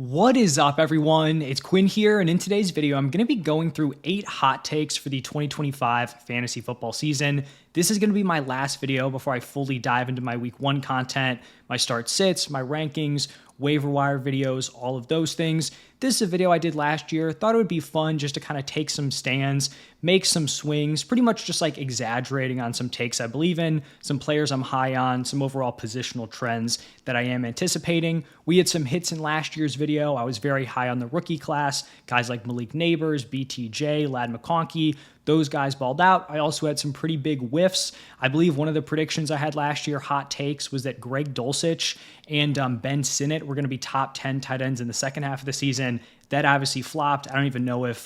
What is up, everyone? It's Quinn here, and in today's video, I'm going to be going through 8 hot takes for the 2025 fantasy football season. This is going to be my last video before I fully dive into my week 1 content, my start sits, my rankings, waiver wire videos, all of those things. This is a video I did last year. Thought it would be fun just to kind of take some stands, make some swings, pretty much just like exaggerating on some takes I believe in, some players I'm high on, some overall positional trends that I am anticipating. We had some hits in last year's video. I was very high on the rookie class, guys like Malik Neighbors, BTJ, Ladd McConkey. Those guys balled out. I also had some pretty big whiffs. I believe one of the predictions I had last year, hot takes, was that Greg Dulcich and Ben Sinnott were going to be top 10 tight ends in the second half of the season. That obviously flopped. I don't even know if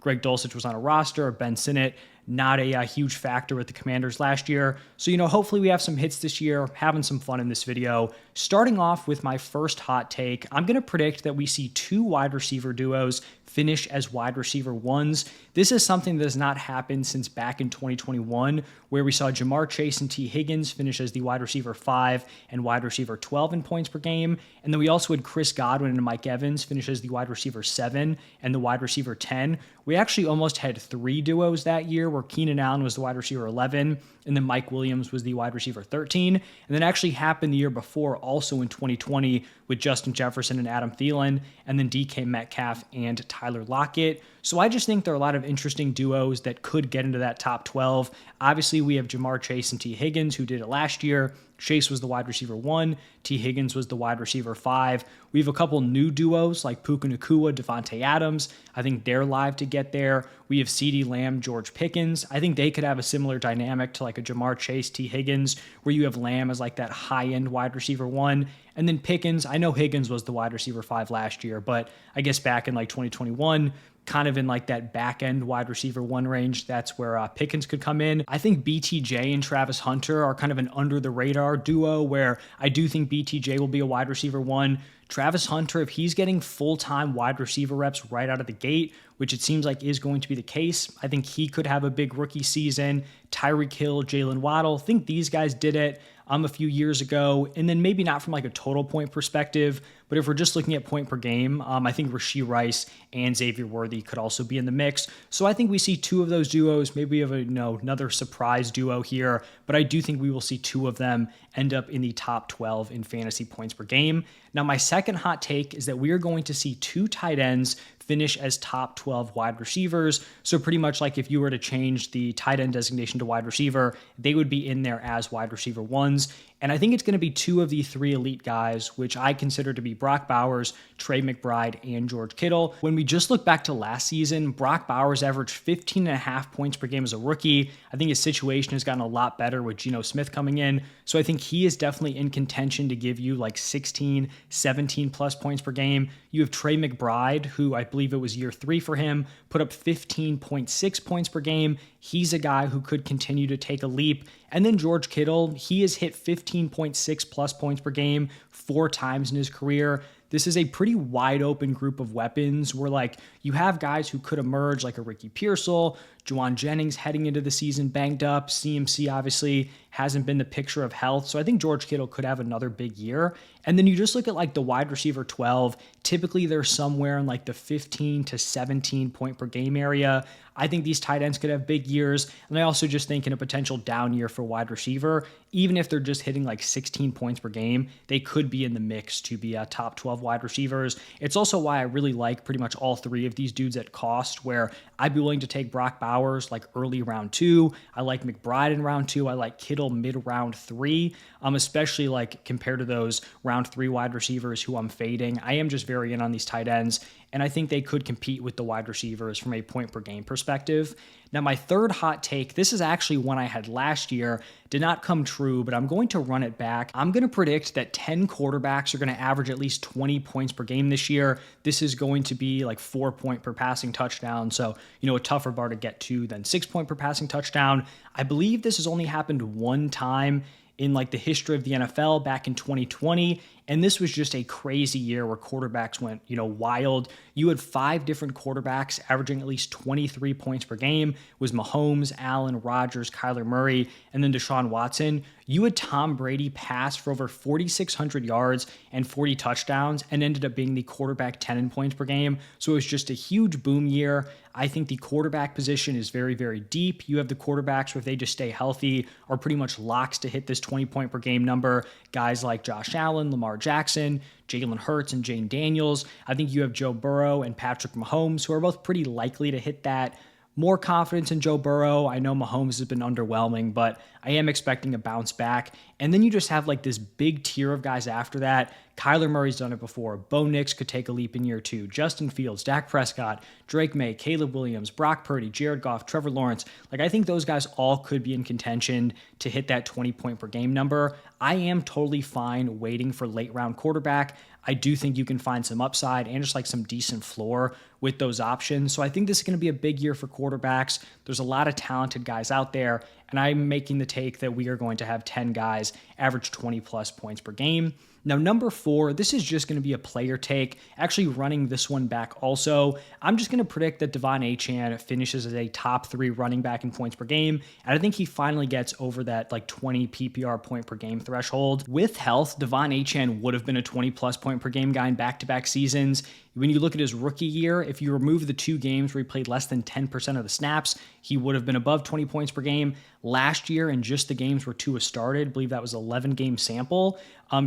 Greg Dulcich was on a roster or Ben Sinnott. Not a huge factor with the Commanders last year. So, hopefully we have some hits this year, having some fun in this video. Starting off with my first hot take, I'm going to predict that we see 2 wide receiver duos finish as wide receiver ones. This is something that has not happened since back in 2021, where we saw Jamar Chase and T. Higgins finish as the wide receiver 5 and wide receiver 12 in points per game. And then we also had Chris Godwin and Mike Evans finish as the wide receiver 7 and the wide receiver 10. We actually almost had 3 duos that year where Keenan Allen was the wide receiver 11 and then Mike Williams was the wide receiver 13. And then actually happened the year before also in 2020 with Justin Jefferson and Adam Thielen and then DK Metcalf and Tyler Lockett. So I just think there are a lot of interesting duos that could get into that top 12. Obviously, we have Jamar Chase and T. Higgins who did it last year. Chase was the wide receiver 1. T. Higgins was the wide receiver 5. We have a couple new duos like Puka Nacua, Devontae Adams. I think they're live to get there. We have CeeDee Lamb, George Pickens. I think they could have a similar dynamic to like a Jamar Chase, T. Higgins, where you have Lamb as like that high-end wide receiver 1. And then Pickens, I know Higgins was the wide receiver 5 last year, but I guess back in like 2021, kind of in like that back end wide receiver 1 range, that's where Pickens could come in. I think BTJ and Travis Hunter are kind of an under the radar duo where I do think BTJ will be a wide receiver 1. Travis Hunter, if he's getting full-time wide receiver reps right out of the gate, which it seems like is going to be the case, I think he could have a big rookie season. Tyreek Hill, Jalen Waddle, I think these guys did it a few years ago, and then maybe not from like a total point perspective, but if we're just looking at point per game, I think Rashee Rice and Xavier Worthy could also be in the mix. So I think we see 2 of those duos. Maybe we have another surprise duo here, but I do think we will see 2 of them end up in the top 12 in fantasy points per game. Now, my second hot take is that we are going to see 2 tight ends finish as top 12 wide receivers. So pretty much like if you were to change the tight end designation to wide receiver, they would be in there as wide receiver 1s. And I think it's going to be 2 of the 3 elite guys, which I consider to be Brock Bowers, Trey McBride, and George Kittle. When we just look back to last season, Brock Bowers averaged 15.5 points per game as a rookie. I think his situation has gotten a lot better with Geno Smith coming in. So I think he is definitely in contention to give you like 16, 17 plus points per game. You have Trey McBride, who I believe it was year 3 for him, put up 15.6 points per game. He's a guy who could continue to take a leap. And then George Kittle, he has hit 15.6 plus points per game 4 times in his career. This is a pretty wide open group of weapons where like you have guys who could emerge like a Ricky Pearsall, Juwan Jennings heading into the season banged up. CMC obviously hasn't been the picture of health. So I think George Kittle could have another big year. And then you just look at like the wide receiver 12. Typically they're somewhere in like the 15 to 17 point per game area. I think these tight ends could have big years. And I also just think in a potential down year for wide receiver, even if they're just hitting like 16 points per game, they could be in the mix to be a top 12 wide receivers. It's also why I really like pretty much all 3 of these dudes at cost, where I'd be willing to take Brock Bowers like early round 2. I like McBride in round 2. I like Kittle mid round 3, especially like compared to those round 3 wide receivers who I'm fading. I am just very in on these tight ends, and I think they could compete with the wide receivers from a point per game perspective. Now, my third hot take, this is actually one I had last year, did not come true, but I'm going to run it back. I'm going to predict that 10 quarterbacks are going to average at least 20 points per game this year. This is going to be like 4 point per passing touchdown. So, a tougher bar to get to than 6 point per passing touchdown. I believe this has only happened 1 time in like the history of the NFL back in 2020, And this was just a crazy year where quarterbacks went, wild. You had 5 different quarterbacks averaging at least 23 points per game. It was Mahomes, Allen, Rodgers, Kyler Murray, and then Deshaun Watson. You had Tom Brady pass for over 4,600 yards and 40 touchdowns and ended up being the quarterback 10 in points per game. So it was just a huge boom year. I think the quarterback position is very, very deep. You have the quarterbacks, if they just stay healthy, are pretty much locks to hit this 20 point per game number. Guys like Josh Allen, Lamar Jackson, Jalen Hurts, and Jane Daniels. I think you have Joe Burrow and Patrick Mahomes, who are both pretty likely to hit that. More confidence in Joe Burrow. I know Mahomes has been underwhelming, but I am expecting a bounce back. And then you just have like this big tier of guys after that. Kyler Murray's done it before. Bo Nix could take a leap in year 2. Justin Fields, Dak Prescott, Drake May, Caleb Williams, Brock Purdy, Jared Goff, Trevor Lawrence. Like, I think those guys all could be in contention to hit that 20 point per game number. I am totally fine waiting for late round quarterback. I do think you can find some upside and just like some decent floor with those options. So I think this is going to be a big year for quarterbacks. There's a lot of talented guys out there, and I'm making the take that we are going to have 10 guys average 20 plus points per game. Now, number 4, this is just going to be a player take, actually running this one back also. I'm just going to predict that Devon Achane finishes as a top 3 running back in points per game, and I think he finally gets over that like 20 PPR point per game threshold. With health, Devon Achane would have been a 20 plus point per game guy in back-to-back seasons. When you look at his rookie year, if you remove the 2 games where he played less than 10% of the snaps, he would have been above 20 points per game. Last year, in just the games where Tua started, I believe that was 11-game sample,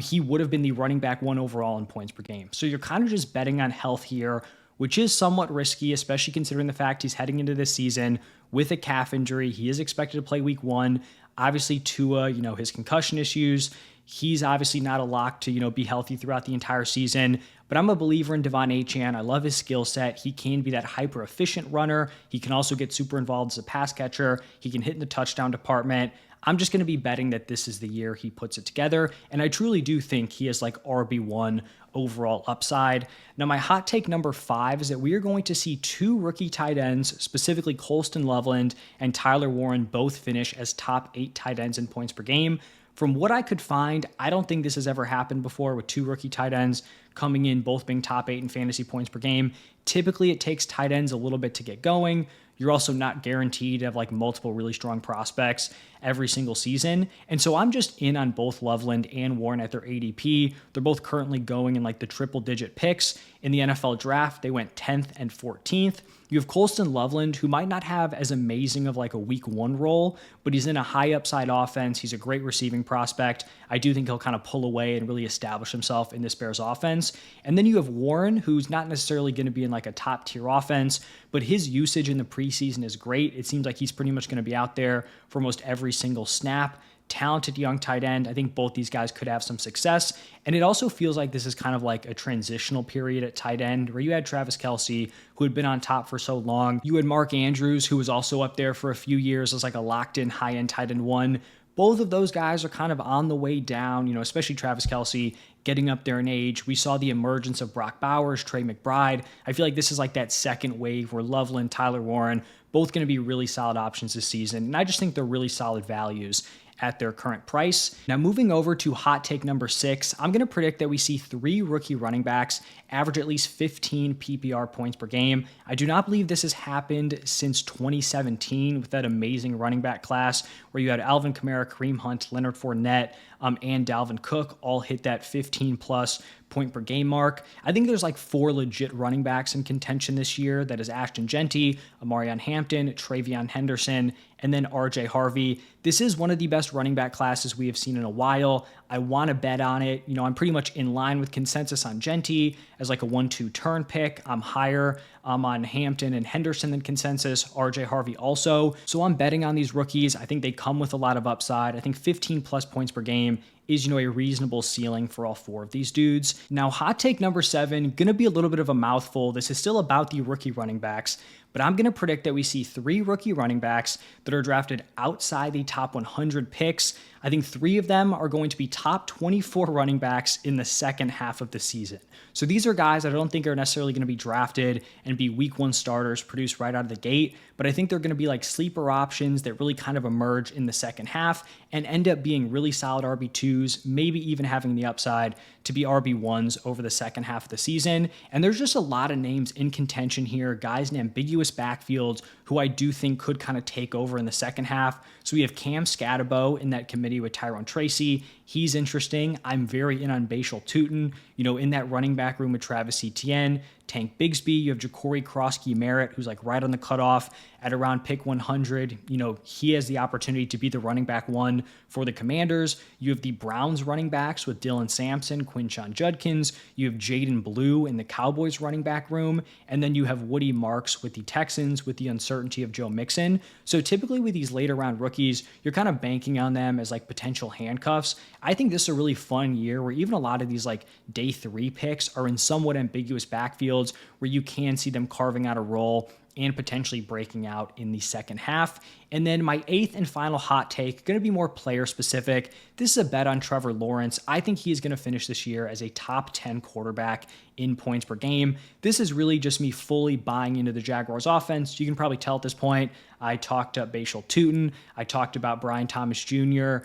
he would have been the running back 1 overall in points per game. So you're kind of just betting on health here, which is somewhat risky, especially considering the fact he's heading into this season with a calf injury. He is expected to play week 1. Obviously, Tua, his concussion issues, he's obviously not a lock to, be healthy throughout the entire season. But I'm a believer in Devon Achane. I love his skill set. He can be that hyper efficient runner. He can also get super involved as a pass catcher. He can hit in the touchdown department. I'm just going to be betting that this is the year he puts it together. And I truly do think he has like RB1 overall upside. Now, my hot take number 5 is that we are going to see 2 rookie tight ends, specifically Colston Loveland and Tyler Warren, both finish as top 8 tight ends in points per game. From what I could find, I don't think this has ever happened before with 2 rookie tight ends coming in, both being top 8 in fantasy points per game. Typically, it takes tight ends a little bit to get going. You're also not guaranteed to have like multiple really strong prospects every single season. And so I'm just in on both Loveland and Warren at their ADP. They're both currently going in like the triple digit picks. In the NFL draft, they went 10th and 14th. You have Colston Loveland, who might not have as amazing of like a week 1 role, but he's in a high upside offense. He's a great receiving prospect. I do think he'll kind of pull away and really establish himself in this Bears offense. And then you have Warren, who's not necessarily going to be in like a top tier offense, but his usage in the preseason is great. It seems like he's pretty much going to be out there for almost every single snap. Talented young tight end. I think both these guys could have some success. And it also feels like this is kind of like a transitional period at tight end where you had Travis Kelce, who had been on top for so long. You had Mark Andrews, who was also up there for a few years as like a locked in high end tight end 1. Both of those guys are kind of on the way down, especially Travis Kelce getting up there in age. We saw the emergence of Brock Bowers, Trey McBride. I feel like this is like that second wave where Loveland, Tyler Warren, both going to be really solid options this season. And I just think they're really solid values at their current price. Now, moving over to hot take number 6, I'm going to predict that we see 3 rookie running backs average at least 15 PPR points per game. I do not believe this has happened since 2017 with that amazing running back class where you had Alvin Kamara, Kareem Hunt, Leonard Fournette, and Dalvin Cook all hit that 15 plus point per game mark. I think there's like 4 legit running backs in contention this year. That is Ashton Genty, Amarion Hampton, Travion Henderson, and then RJ Harvey. This is one of the best running back classes we have seen in a while. I want to bet on it. I'm pretty much in line with consensus on Genty as like a 1-2 turn pick. I'm higher on Hampton and Henderson than consensus. RJ Harvey also. So I'm betting on these rookies. I think they come with a lot of upside. I think 15 plus points per game is, a reasonable ceiling for all 4 of these dudes. Now, hot take number 7, going to be a little bit of a mouthful. This is still about the rookie running backs, but I'm going to predict that we see 3 rookie running backs that are drafted outside the top 100 picks. I think 3 of them are going to be top 24 running backs in the second half of the season. So these are guys that I don't think are necessarily going to be drafted and be week 1 starters, produced right out of the gate, but I think they're going to be like sleeper options that really kind of emerge in the second half and end up being really solid RB2s, maybe even having the upside to be RB1s over the second half of the season. And there's just a lot of names in contention here, guys in ambiguous backfields who I do think could kind of take over in the second half. So we have Cam Scatabo in that committee with Tyrone Tracy. He's interesting. I'm very in on Bashal Tutin, in that running back room with Travis Etienne, Tank Bigsby. You have Ja'Cory Krosky-Merritt, who's like right on the cutoff at around pick 100. He has the opportunity to be the running back 1 for the Commanders. You have the Browns running backs with Dylan Sampson, Quinshon Judkins. You have Jaden Blue in the Cowboys running back room. And then you have Woody Marks with the Texans with the uncertainty of Joe Mixon. So typically with these later round rookies, you're kind of banking on them as like potential handcuffs. I think this is a really fun year where even a lot of these like day 3 picks are in somewhat ambiguous backfields where you can see them carving out a role and potentially breaking out in the second half. And then my 8th and final hot take, going to be more player specific. This is a bet on Trevor Lawrence. I think he is going to finish this year as a top 10 quarterback in points per game. This is really just me fully buying into the Jaguars offense. You can probably tell at this point, I talked up Bashal Tutin. I talked about Brian Thomas Jr.,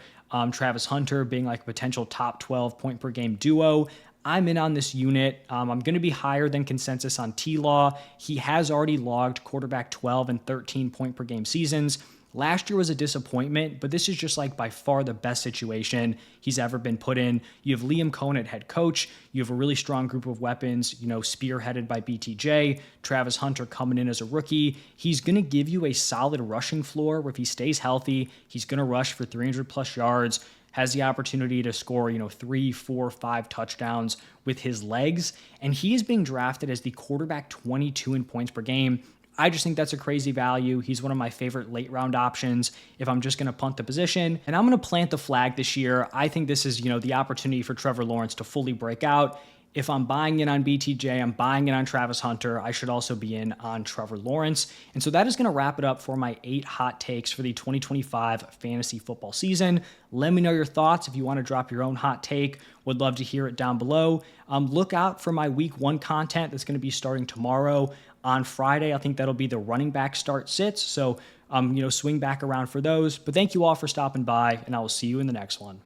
Travis Hunter being like a potential top 12 point per game duo. I'm in on this unit. I'm going to be higher than consensus on T-Law. He has already logged quarterback 12 and 13 point per game seasons. Last year was a disappointment, but this is just like by far the best situation he's ever been put in. You have Liam Cohen at head coach. You have a really strong group of weapons, spearheaded by BTJ, Travis Hunter coming in as a rookie. He's going to give you a solid rushing floor where if he stays healthy, he's going to rush for 300 plus yards, has the opportunity to score, 3, 4, 5 touchdowns with his legs. And he is being drafted as the quarterback 22 in points per game. I just think that's a crazy value. He's one of my favorite late round options if I'm just going to punt the position. And I'm going to plant the flag this year. I think this is, the opportunity for Trevor Lawrence to fully break out. If I'm buying in on BTJ, I'm buying in on Travis Hunter, I should also be in on Trevor Lawrence. And so that is going to wrap it up for my 8 hot takes for the 2025 fantasy football season. Let me know your thoughts. If you want to drop your own hot take, would love to hear it down below. Look out for my week 1 content that's going to be starting tomorrow. On Friday, I think that'll be the running back start sits. So, swing back around for those. But thank you all for stopping by, and I will see you in the next one.